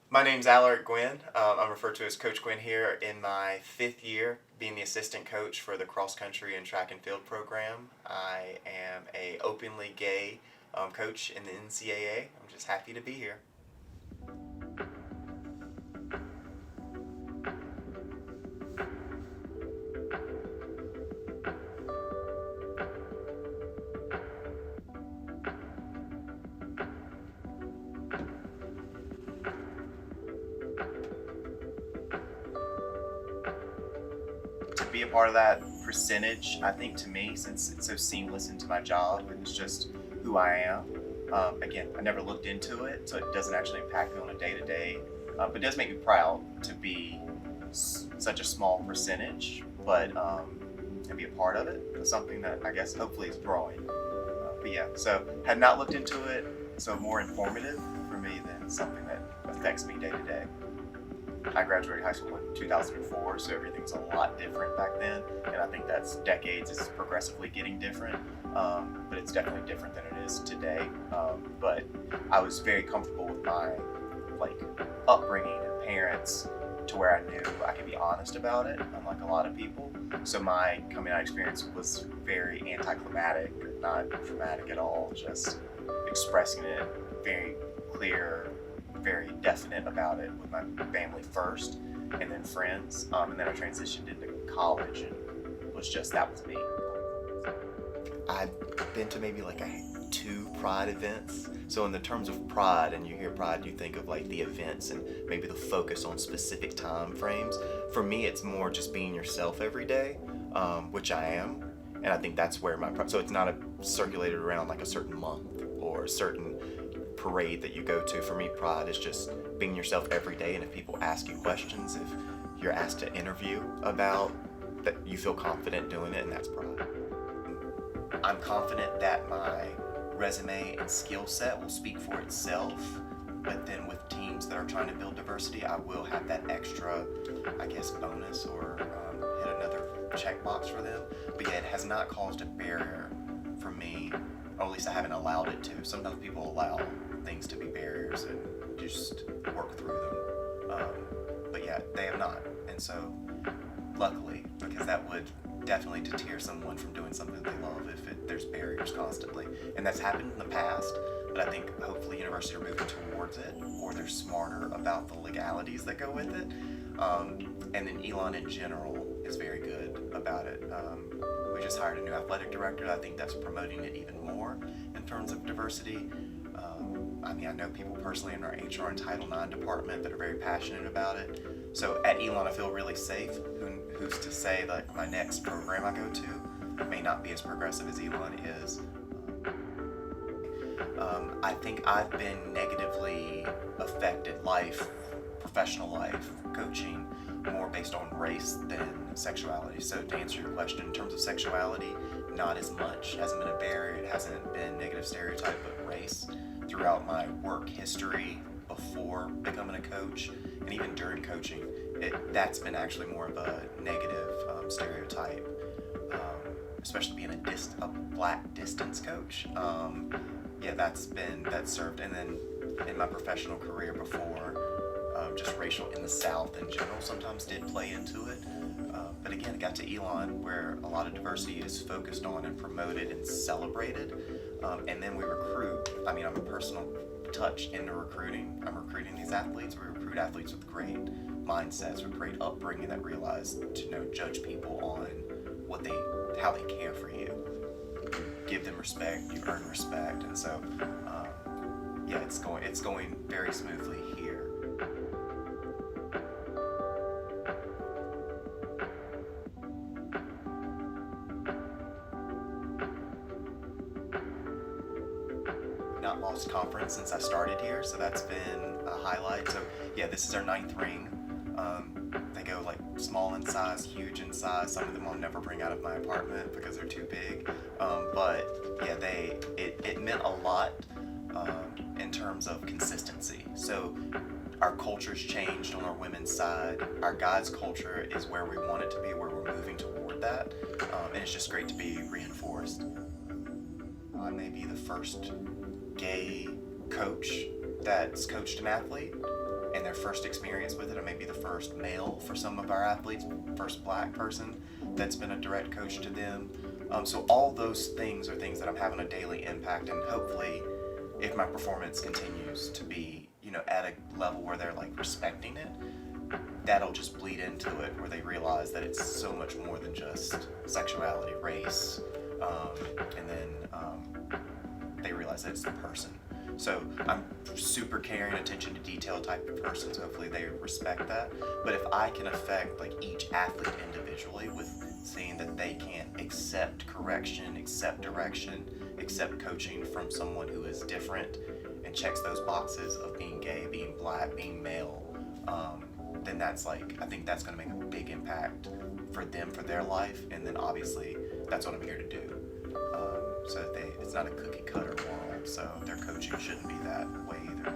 My name's Alaric Gwynn. I'm referred to as Coach Gwynn here in my 5th year being the assistant coach for the cross country and track and field program. I am a openly gay coach in the NCAA. I'm just happy to be here. To be a part of that percentage, I think to me, since it's so seamless into my job and it's just who I am, again, I never looked into it, so it doesn't actually impact me on a day-to-day, but it does make me proud to be such a small percentage, but to be a part of it is something that I guess hopefully is growing. But yeah, so had not looked into it, so more informative for me than something that affects me day to day. I graduated high school in 2004, so everything's a lot different back then, and I think that's decades is progressively getting different, but it's definitely different than it is today. But I was very comfortable with my like upbringing and parents to where I knew I could be honest about it, unlike a lot of people. So my coming out experience was very anticlimactic, not dramatic at all, just expressing it very clear, very definite about it with my family first, and then friends, and then I transitioned into college and that was me. I've been to maybe like 2 Pride events. So in the terms of Pride, and you hear Pride, you think of like the events and maybe the focus on specific time frames. For me, it's more just being yourself every day, which I am, and I think that's where my so it's not circulated around like a certain month or a certain parade that you go to. For me, Pride is just being yourself every day, and if people ask you questions, if you're asked to interview about that, you feel confident doing it, and that's Pride. I'm confident that my resume and skill set will speak for itself, but then with teams that are trying to build diversity, I will have that extra, I guess, bonus or hit another checkbox for them. But yeah, it has not caused a barrier for me, or at least I haven't allowed it to. Sometimes people allow things to be barriers and just work through them. But yeah, they have not. And so, luckily, because that would definitely deter someone from doing something they love if there's barriers constantly. And that's happened in the past, but I think hopefully universities are moving towards it, or they're smarter about the legalities that go with it. And then Elon in general is very good about it. We just hired a new athletic director. I think that's promoting it even more in terms of diversity. I know people personally in our HR and Title IX department that are very passionate about it. So at Elon, I feel really safe. Who's to say that my next program I go to may not be as progressive as Elon is? I think I've been negatively affected professional life, coaching, more based on race than sexuality. So to answer your question, in terms of sexuality, not as much. Hasn't been a barrier. It hasn't been negative stereotype, but race throughout my work history before becoming a coach and even during coaching, that's been actually more of a negative stereotype, especially being a black distance coach. Yeah, that's served. And then in my professional career before, just racial in the South in general sometimes did play into it. But again, it got to Elon where a lot of diversity is focused on and promoted and celebrated. And then we recruit. I'm a personal touch into recruiting. I'm recruiting these athletes. We recruit athletes with great mindsets, with great upbringing that realize to judge people on how they care for you. You give them respect, you earn respect, and so yeah, it's going very smoothly here. Not lost conference since I started here, so that's been a highlight. So yeah, this is our 9th ring. They go like small in size, huge in size. Some of them I'll never bring out of my apartment because they're too big. But yeah, it meant a lot in terms of consistency. So our culture's changed on our women's side. Our guys' culture is where we want it to be, where we're moving toward that, and it's just great to be reinforced. I may be the first gay coach that's coached an athlete, and they're first experience with it. I may be the first male for some of our athletes, first black person that's been a direct coach to them. So all those things are things that I'm having a daily impact, and hopefully if my performance continues to be, at a level where they're like respecting it, that'll just bleed into it, where they realize that it's so much more than just sexuality, race, and then they realize that it's the person. So I'm super caring, attention to detail type of person, so hopefully they respect that. But if I can affect like each athlete individually with seeing that they can accept correction, accept direction, accept coaching from someone who is different and checks those boxes of being gay, being black, being male, then I think that's going to make a big impact for them, for their life, and then obviously that's what I'm here to do. So that it's not a cookie cutter world, so their coaching shouldn't be that way either.